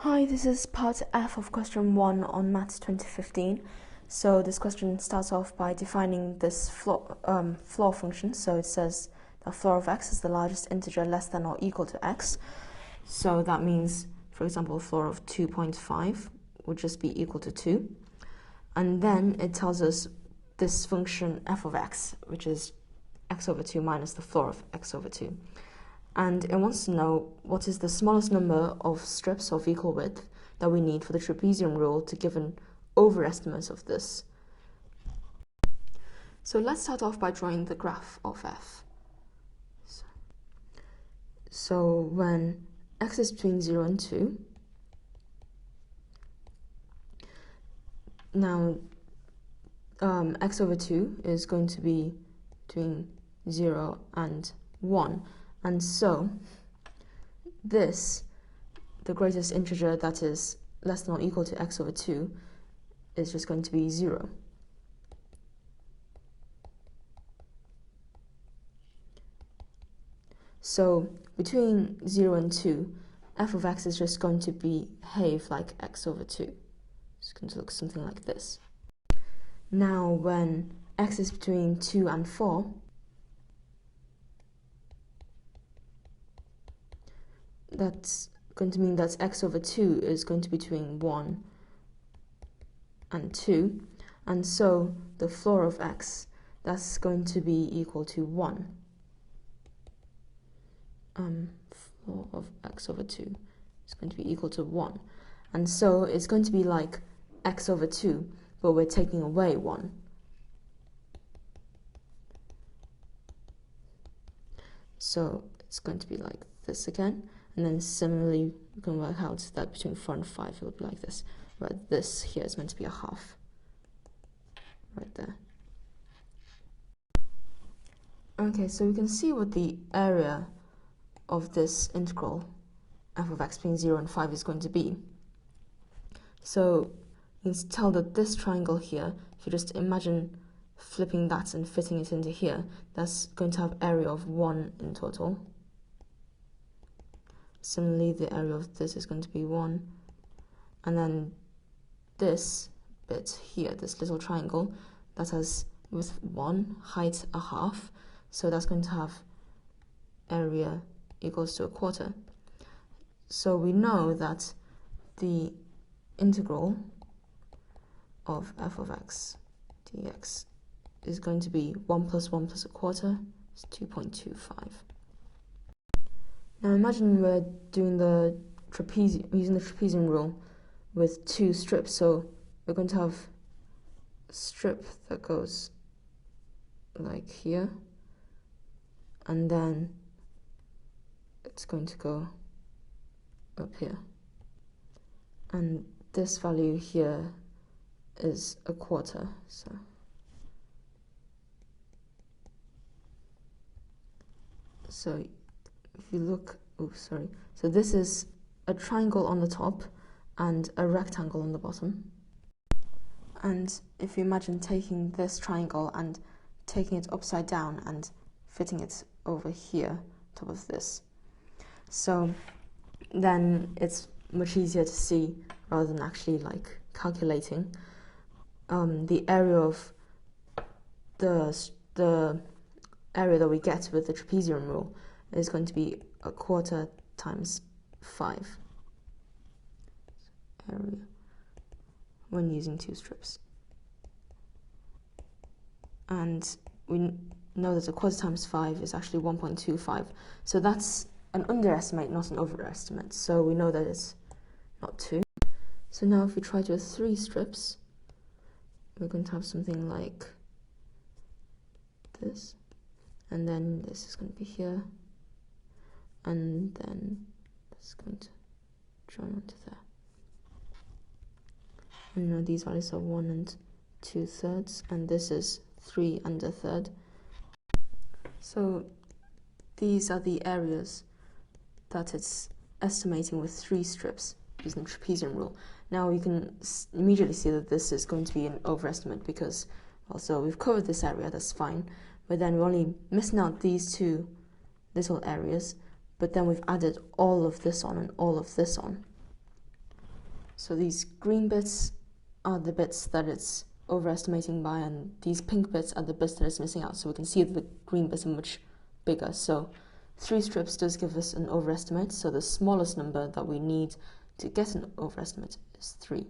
Hi, this is part F of question 1 on Maths 2015. So this question starts off by defining this floor function. So it says the floor of x is the largest integer less than or equal to x. So that means, for example, a floor of 2.5 would just be equal to 2. And then it tells us this function f of x, which is x over 2 minus the floor of x over 2. And it wants to know what is the smallest number of strips of equal width that we need for the trapezium rule to give an overestimate of this. So let's start off by drawing the graph of f. So when x is between 0 and 2, now x over 2 is going to be between 0 and 1. And so, this, the greatest integer that is less than or equal to x over 2, is just going to be 0. So, between 0 and 2, f of x is just going to behave like x over 2. It's going to look something like this. Now, when x is between 2 and 4, that's going to mean that x over 2 is going to be between 1 and 2, and so the floor of x, that's going to be equal to 1. Floor of x over 2 is going to be equal to 1, and so it's going to be like x over 2, but we're taking away 1. So it's going to be like this again. And then similarly, we can work out that between 4 and 5 it will be like this, where this here is meant to be a half, right there. Okay, so we can see what the area of this integral, f of x between 0 and 5, is going to be. So you can tell that this triangle here, if you just imagine flipping that and fitting it into here, that's going to have area of 1 in total. Similarly, the area of this is going to be 1. And then this bit here, this little triangle, that has width 1, height a half. So that's going to have area equals to a quarter. So we know that the integral of f of x dx is going to be 1 plus 1 plus a quarter is 2.25. Now imagine we're doing the using the trapezium rule with 2 strips. So we're going to have a strip that goes like here, and then it's going to go up here. And this value here is a quarter. So if you look, so this is a triangle on the top and a rectangle on the bottom. And if you imagine taking this triangle and taking it upside down and fitting it over here, top of this, so then it's much easier to see rather than actually like calculating. The area of the area that we get with the trapezium rule is going to be a quarter times 5 area when using 2 strips. And we know that a quarter times 5 is actually 1.25. So that's an underestimate, not an overestimate. So we know that it's not 2. So now if we try to have 3 strips, we're going to have something like this. And then this is going to be here. And then it's going to join onto there. And you know these values are 1 and 2/3, and this is 3 and a third. So these are the areas that it's estimating with 3 strips using the trapezium rule. Now you can immediately see that this is going to be an overestimate because, well, so we've covered this area, that's fine, but then we're only missing out these 2 little areas. But then we've added all of this on and all of this on. So these green bits are the bits that it's overestimating by, and these pink bits are the bits that it's missing out. So we can see that the green bits are much bigger. So 3 strips does give us an overestimate. So the smallest number that we need to get an overestimate is 3.